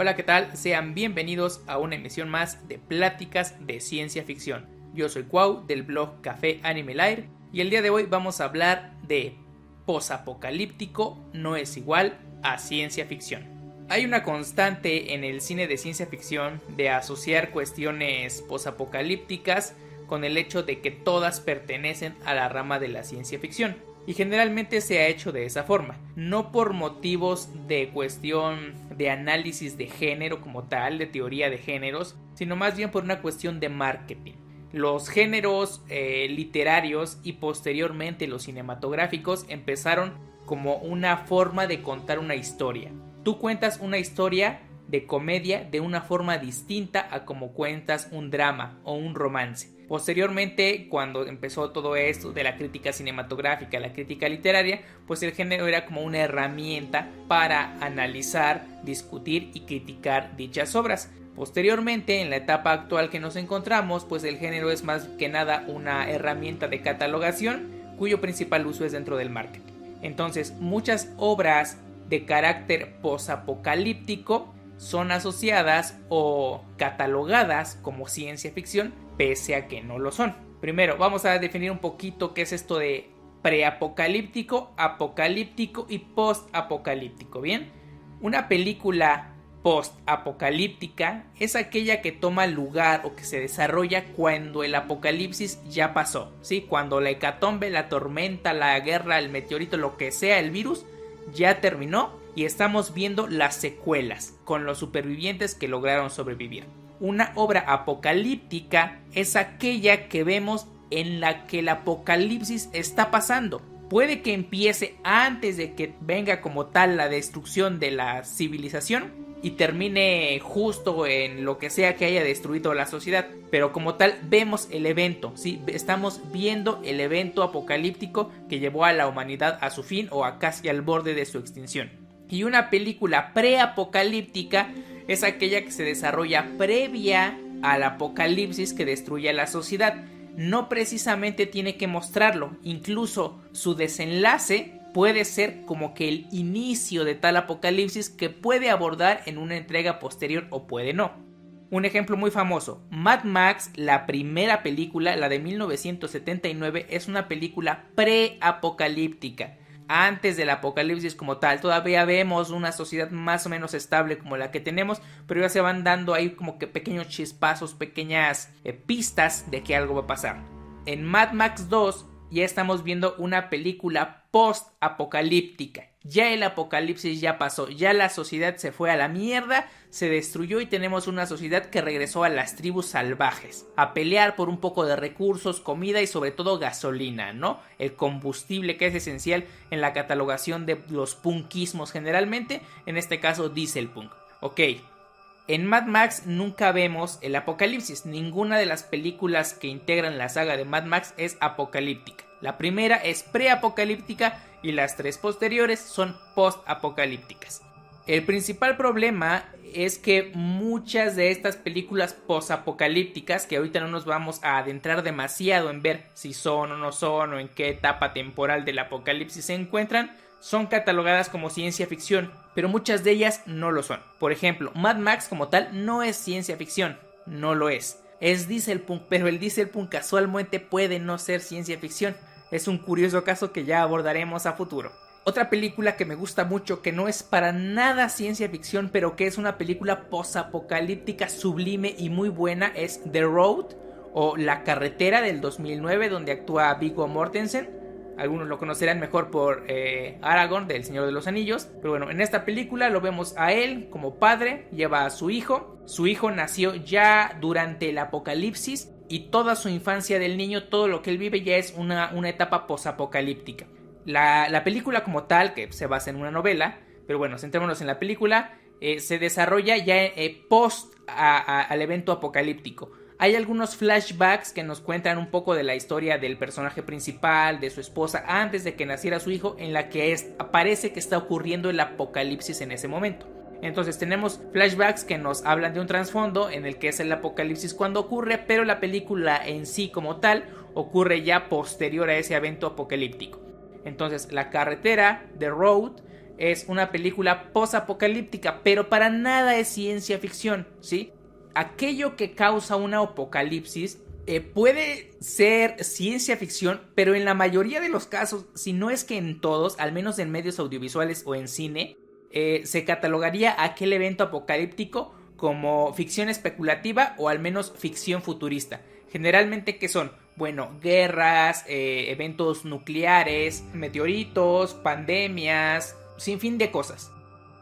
Hola, ¿qué tal? Sean bienvenidos a una emisión más de Pláticas de Ciencia Ficción. Yo soy Cuau del blog Café Anime Live y el día de hoy vamos a hablar de posapocalíptico no es igual a ciencia ficción. Hay una constante en el cine de ciencia ficción de asociar cuestiones posapocalípticas con el hecho de que todas pertenecen a la rama de la ciencia ficción. Y generalmente se ha hecho de esa forma, no por motivos de cuestión de análisis de género como tal, de teoría de géneros, sino más bien por una cuestión de marketing. Los géneros literarios y posteriormente los cinematográficos empezaron como una forma de contar una historia. Tú cuentas una historia de comedia de una forma distinta a como cuentas un drama o un romance. Posteriormente, cuando empezó todo esto de la crítica cinematográfica, la crítica literaria, pues el género era como una herramienta para analizar, discutir y criticar dichas obras. Posteriormente, en la etapa actual que nos encontramos, pues el género es más que nada una herramienta de catalogación cuyo principal uso es dentro del marketing. Entonces, muchas obras de carácter posapocalíptico son asociadas o catalogadas como ciencia ficción, pese a que no lo son. Primero, vamos a definir un poquito qué es esto de preapocalíptico, apocalíptico y postapocalíptico. Bien, una película postapocalíptica es aquella que toma lugar o que se desarrolla cuando el apocalipsis ya pasó, ¿sí? Cuando la hecatombe, la tormenta, la guerra, el meteorito, lo que sea, el virus, ya terminó y estamos viendo las secuelas con los supervivientes que lograron sobrevivir. Una obra apocalíptica es aquella que vemos en la que el apocalipsis está pasando. Puede que empiece antes de que venga como tal la destrucción de la civilización y termine justo en lo que sea que haya destruido la sociedad, pero como tal vemos el evento, ¿sí? Estamos viendo el evento apocalíptico que llevó a la humanidad a su fin o a casi al borde de su extinción. Y una película preapocalíptica es aquella que se desarrolla previa al apocalipsis que destruye a la sociedad. No precisamente tiene que mostrarlo, incluso su desenlace puede ser como que el inicio de tal apocalipsis que puede abordar en una entrega posterior o puede no. Un ejemplo muy famoso, Mad Max, la primera película, la de 1979, es una película preapocalíptica. Antes del apocalipsis como tal, todavía vemos una sociedad más o menos estable como la que tenemos, pero ya se van dando ahí como que pequeños chispazos, pequeñas pistas de que algo va a pasar. En Mad Max 2 ya estamos viendo una película post-apocalíptica. Ya el apocalipsis ya pasó, ya la sociedad se fue a la mierda, se destruyó y tenemos una sociedad que regresó a las tribus salvajes, a pelear por un poco de recursos, comida y sobre todo gasolina, ¿no? El combustible que es esencial en la catalogación de los punkismos generalmente, en este caso dieselpunk. Ok. En Mad Max nunca vemos el apocalipsis, ninguna de las películas que integran la saga de Mad Max es apocalíptica. La primera es preapocalíptica y las tres posteriores son postapocalípticas. El principal problema es que muchas de estas películas posapocalípticas, que ahorita no nos vamos a adentrar demasiado en ver si son o no son o en qué etapa temporal del apocalipsis se encuentran, son catalogadas como ciencia ficción, pero muchas de ellas no lo son. Por ejemplo, Mad Max como tal no es ciencia ficción, no lo es. Es dieselpunk, pero el dieselpunk casualmente puede no ser ciencia ficción. Es un curioso caso que ya abordaremos a futuro. Otra película que me gusta mucho, que no es para nada ciencia ficción, pero que es una película posapocalíptica sublime y muy buena, es The Road o La Carretera del 2009, donde actúa Viggo Mortensen. Algunos lo conocerán mejor por Aragorn del Señor de los Anillos. Pero bueno, en esta película lo vemos a él como padre, lleva a su hijo. Su hijo nació ya durante el apocalipsis y toda su infancia del niño, todo lo que él vive ya es una etapa posapocalíptica. La película como tal, que se basa en una novela, pero bueno, centrémonos en la película, se desarrolla ya post al evento apocalíptico. Hay algunos flashbacks que nos cuentan un poco de la historia del personaje principal, de su esposa, antes de que naciera su hijo, en la que parece que está ocurriendo el apocalipsis en ese momento. Entonces tenemos flashbacks que nos hablan de un trasfondo en el que es el apocalipsis cuando ocurre, pero la película en sí como tal ocurre ya posterior a ese evento apocalíptico. Entonces La Carretera, The Road, es una película posapocalíptica, pero para nada es ciencia ficción, ¿sí? Aquello que causa una apocalipsis puede ser ciencia ficción, pero en la mayoría de los casos, si no es que en todos, al menos en medios audiovisuales o en cine, se catalogaría aquel evento apocalíptico como ficción especulativa o al menos ficción futurista. Generalmente, ¿qué son? Bueno, guerras, eventos nucleares, meteoritos, pandemias, sin fin de cosas.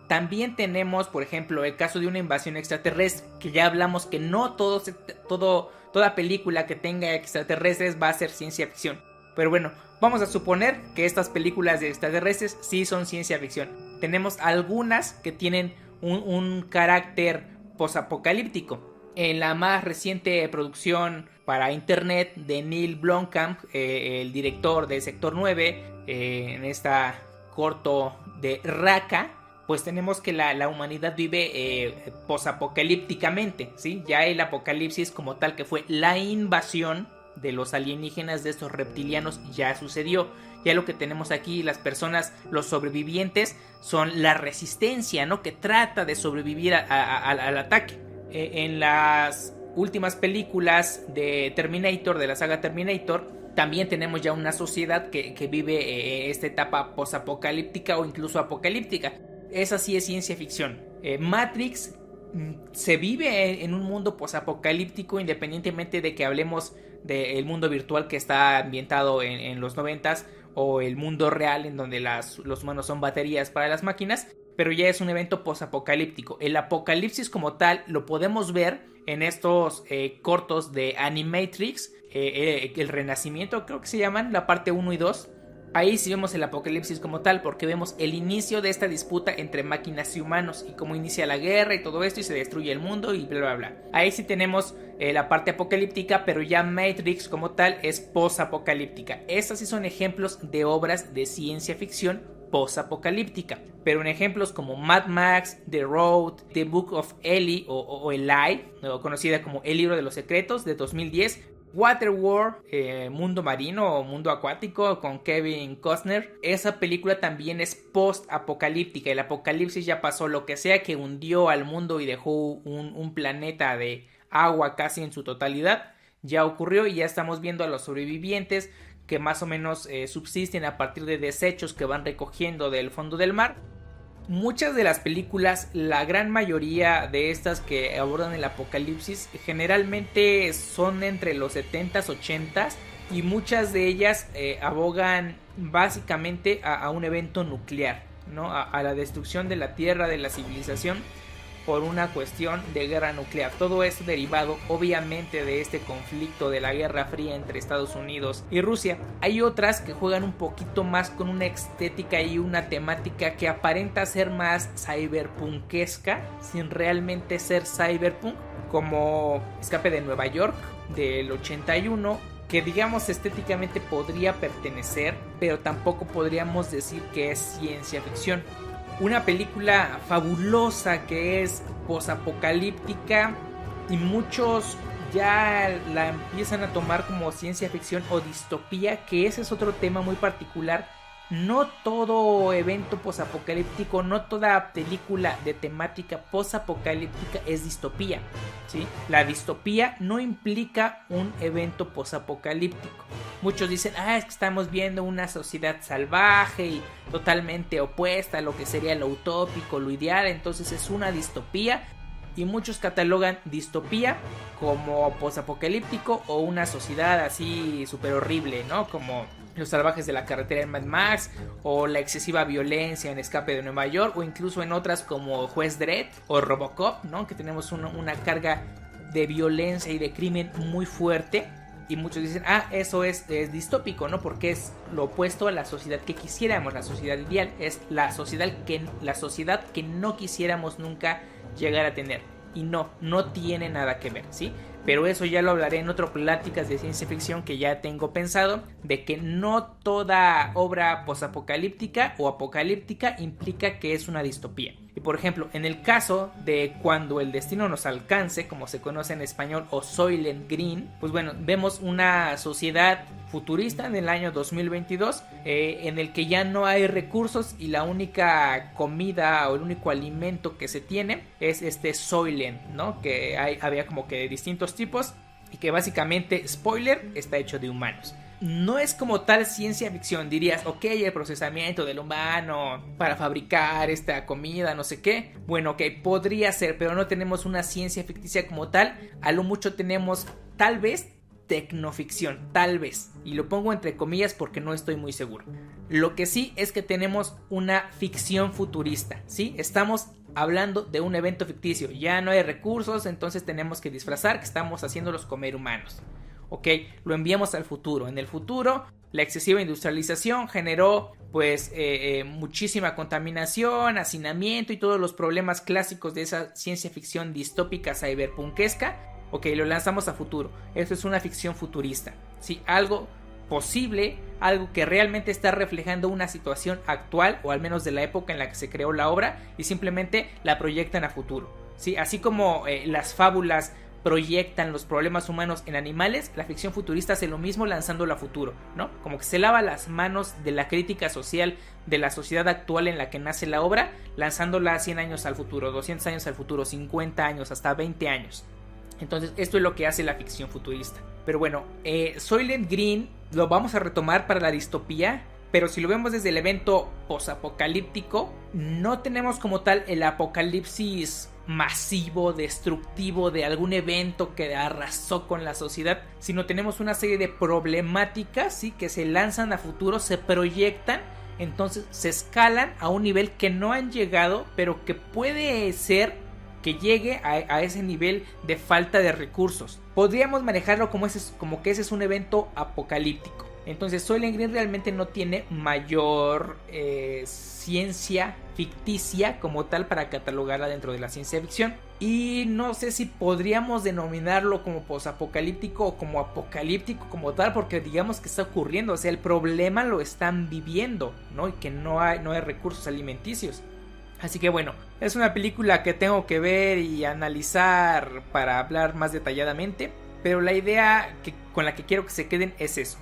También tenemos, por ejemplo, el caso de una invasión extraterrestre, que ya hablamos que no toda película que tenga extraterrestres va a ser ciencia ficción. Pero bueno, vamos a suponer que estas películas de extraterrestres sí son ciencia ficción. Tenemos algunas que tienen un carácter posapocalíptico. En la más reciente producción para internet de Neil Blomkamp, el director de Sector 9, en esta corto de Raka, pues tenemos que la humanidad vive posapocalípticamente, ¿sí? Ya el apocalipsis como tal, que fue la invasión de los alienígenas, de estos reptilianos, ya sucedió. Ya lo que tenemos aquí, las personas, los sobrevivientes, son la resistencia, ¿no? Que trata de sobrevivir al ataque. En las últimas películas de Terminator, de la saga Terminator, también tenemos ya una sociedad que vive esta etapa posapocalíptica o incluso apocalíptica. Esa sí es ciencia ficción. Matrix se vive en un mundo posapocalíptico, independientemente de que hablemos del mundo virtual que está ambientado en los 90s o el mundo real en donde los humanos son baterías para las máquinas, pero ya es un evento posapocalíptico. El apocalipsis como tal lo podemos ver en estos cortos de Animatrix, el Renacimiento creo que se llaman, la parte 1 y 2. Ahí sí vemos el apocalipsis como tal, porque vemos el inicio de esta disputa entre máquinas y humanos y cómo inicia la guerra y todo esto y se destruye el mundo y bla bla bla. Ahí sí tenemos la parte apocalíptica, pero ya Matrix como tal es posapocalíptica. Estas sí son ejemplos de obras de ciencia ficción posapocalíptica, pero en ejemplos como Mad Max, The Road, The Book of Eli o Eli, conocida como El Libro de los Secretos de 2010, Waterworld, Mundo Marino o Mundo Acuático con Kevin Costner. Esa película también es post-apocalíptica. El apocalipsis ya pasó, lo que sea que hundió al mundo y dejó un planeta de agua casi en su totalidad, ya ocurrió y ya estamos viendo a los sobrevivientes que más o menos subsisten a partir de desechos que van recogiendo del fondo del mar. Muchas de las películas, la gran mayoría de estas que abordan el apocalipsis, generalmente son entre los 70s, 80s y muchas de ellas abogan básicamente a un evento nuclear, ¿no? A la destrucción de la tierra, de la civilización por una cuestión de guerra nuclear. Todo esto derivado obviamente de este conflicto de la Guerra Fría entre Estados Unidos y Rusia. Hay otras que juegan un poquito más con una estética y una temática que aparenta ser más cyberpunkesca sin realmente ser cyberpunk, como Escape de Nueva York del 81, que digamos estéticamente podría pertenecer, pero tampoco podríamos decir que es ciencia ficción. Una película fabulosa que es posapocalíptica y muchos ya la empiezan a tomar como ciencia ficción o distopía, que ese es otro tema muy particular. No todo evento posapocalíptico, no toda película de temática posapocalíptica es distopía, ¿sí? La distopía no implica un evento posapocalíptico. Muchos dicen, es que estamos viendo una sociedad salvaje y totalmente opuesta a lo que sería lo utópico, lo ideal, entonces es una distopía. Y muchos catalogan distopía como posapocalíptico o una sociedad así súper horrible, ¿no? Como Los Salvajes de la Carretera en Mad Max, o la excesiva violencia en Escape de Nueva York, o incluso en otras como Juez Dredd o Robocop, ¿no? Que tenemos una carga de violencia y de crimen muy fuerte. Y muchos dicen, eso es distópico, ¿no? Porque es lo opuesto a la sociedad que quisiéramos, la sociedad ideal. Es la sociedad que no quisiéramos nunca llegar a tener. Y no tiene nada que ver, ¿sí? Pero eso ya lo hablaré en otras pláticas de ciencia ficción que ya tengo pensado, de que no toda obra posapocalíptica o apocalíptica implica que es una distopía. Y por ejemplo, en el caso de Cuando el destino nos alcance, como se conoce en español, o Soylent Green, pues bueno, vemos una sociedad futurista en el año 2022, en el que ya no hay recursos y la única comida o el único alimento que se tiene es este Soylent, ¿no? Que había como que de distintos tipos y que básicamente, spoiler, está hecho de humanos. No es como tal ciencia ficción, dirías, ok, el procesamiento del humano para fabricar esta comida, no sé qué. Bueno, ok, podría ser, pero no tenemos una ciencia ficticia como tal. A lo mucho tenemos, tal vez, tecnoficción, tal vez. Y lo pongo entre comillas porque no estoy muy seguro. Lo que sí es que tenemos una ficción futurista, ¿sí? Estamos hablando de un evento ficticio. Ya no hay recursos, entonces tenemos que disfrazar que estamos haciéndolos comer humanos. Ok, lo enviamos al futuro. En el futuro, la excesiva industrialización generó pues muchísima contaminación, hacinamiento y todos los problemas clásicos de esa ciencia ficción distópica cyberpunkesca. Ok, lo lanzamos a futuro. Esto es una ficción futurista, ¿sí? Algo posible, algo que realmente está reflejando una situación actual, o al menos de la época en la que se creó la obra, y simplemente la proyectan a futuro, ¿sí? Así como las fábulas proyectan los problemas humanos en animales, la ficción futurista hace lo mismo lanzándolo a futuro, ¿no? Como que se lava las manos de la crítica social de la sociedad actual en la que nace la obra, lanzándola 100 años al futuro, 200 años al futuro, 50 años, hasta 20 años. Entonces esto es lo que hace la ficción futurista. Pero bueno, Soylent Green lo vamos a retomar para la distopía, pero si lo vemos desde el evento posapocalíptico, no tenemos como tal el apocalipsis masivo, destructivo de algún evento que arrasó con la sociedad, sino tenemos una serie de problemáticas, ¿sí? Que se lanzan a futuro, se proyectan, entonces se escalan a un nivel que no han llegado, pero que puede ser que llegue a ese nivel de falta de recursos. Podríamos manejarlo como que ese es un evento apocalíptico. Entonces Soylent Green realmente no tiene mayor ciencia ficticia como tal para catalogarla dentro de la ciencia ficción. Y no sé si podríamos denominarlo como posapocalíptico o como apocalíptico como tal, porque digamos que está ocurriendo, o sea, el problema lo están viviendo, ¿no? Y que no hay recursos alimenticios. Así que bueno, es una película que tengo que ver y analizar para hablar más detalladamente, pero la idea con la que quiero que se queden es eso.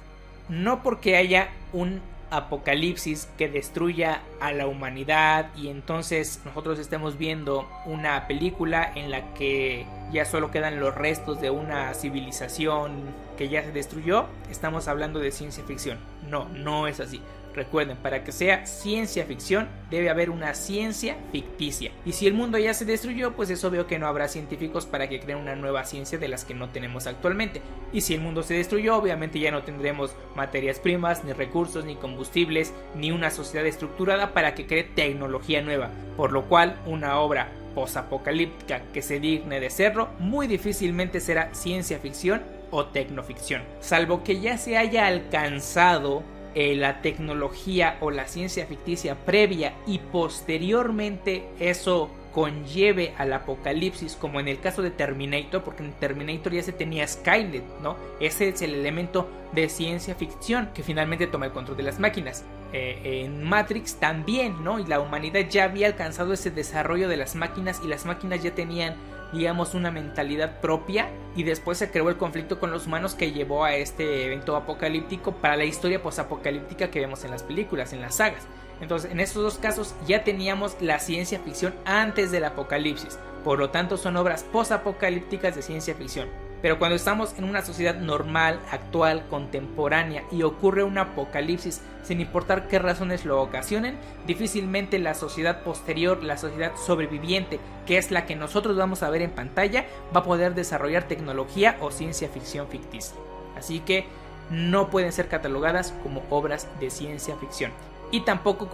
No porque haya un apocalipsis que destruya a la humanidad y entonces nosotros estemos viendo una película en la que ya solo quedan los restos de una civilización que ya se destruyó, estamos hablando de ciencia ficción. No es así. Recuerden, para que sea ciencia ficción debe haber una ciencia ficticia. Y si el mundo ya se destruyó, pues es obvio que no habrá científicos para que creen una nueva ciencia de las que no tenemos actualmente. Y si el mundo se destruyó, obviamente ya no tendremos materias primas, ni recursos, ni combustibles, ni una sociedad estructurada para que cree tecnología nueva. Por lo cual, una obra posapocalíptica que se digne de serlo, muy difícilmente será ciencia ficción o tecnoficción. Salvo que ya se haya alcanzado la tecnología o la ciencia ficticia previa y posteriormente eso conlleve al apocalipsis, como en el caso de Terminator, porque en Terminator ya se tenía Skynet, ¿no? Ese es el elemento de ciencia ficción que finalmente toma el control de las máquinas. En Matrix también, ¿no? Y la humanidad ya había alcanzado ese desarrollo de las máquinas y las máquinas ya tenían, digamos, una mentalidad propia, y después se creó el conflicto con los humanos que llevó a este evento apocalíptico para la historia posapocalíptica que vemos en las películas, en las sagas. Entonces, en estos dos casos ya teníamos la ciencia ficción antes del apocalipsis, por lo tanto son obras posapocalípticas de ciencia ficción. Pero cuando estamos en una sociedad normal, actual, contemporánea y ocurre un apocalipsis, sin importar qué razones lo ocasionen, difícilmente la sociedad posterior, la sociedad sobreviviente, que es la que nosotros vamos a ver en pantalla, va a poder desarrollar tecnología o ciencia ficción ficticia. Así que no pueden ser catalogadas como obras de ciencia ficción. Y tampoco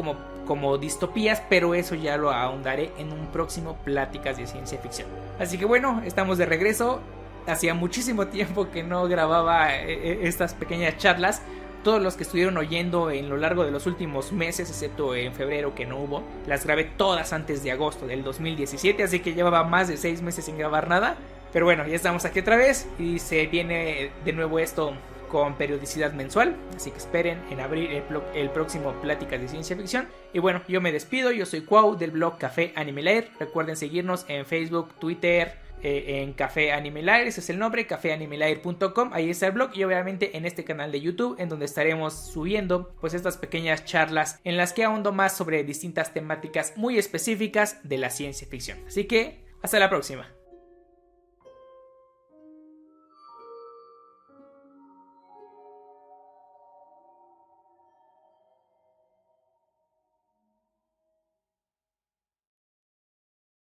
como distopías, pero eso ya lo ahondaré en un próximo Pláticas de Ciencia Ficción. Así que bueno, estamos de regreso. Hacía muchísimo tiempo que no grababa estas pequeñas charlas. Todos los que estuvieron oyendo en lo largo de los últimos meses, excepto en febrero que no hubo, las grabé todas antes de agosto del 2017, así que llevaba más de 6 meses sin grabar nada. Pero bueno, ya estamos aquí otra vez y se viene de nuevo esto con periodicidad mensual, así que esperen en abril el próximo Pláticas de Ciencia Ficción. Y bueno, yo me despido, yo soy Cuau del blog Café Anime Lair. Recuerden seguirnos en Facebook, Twitter, en Café Anime Lair, ese es el nombre, cafeanimelair.com, ahí está el blog, y obviamente en este canal de YouTube, en donde estaremos subiendo pues estas pequeñas charlas en las que ahondo más sobre distintas temáticas muy específicas de la ciencia ficción. Así que hasta la próxima.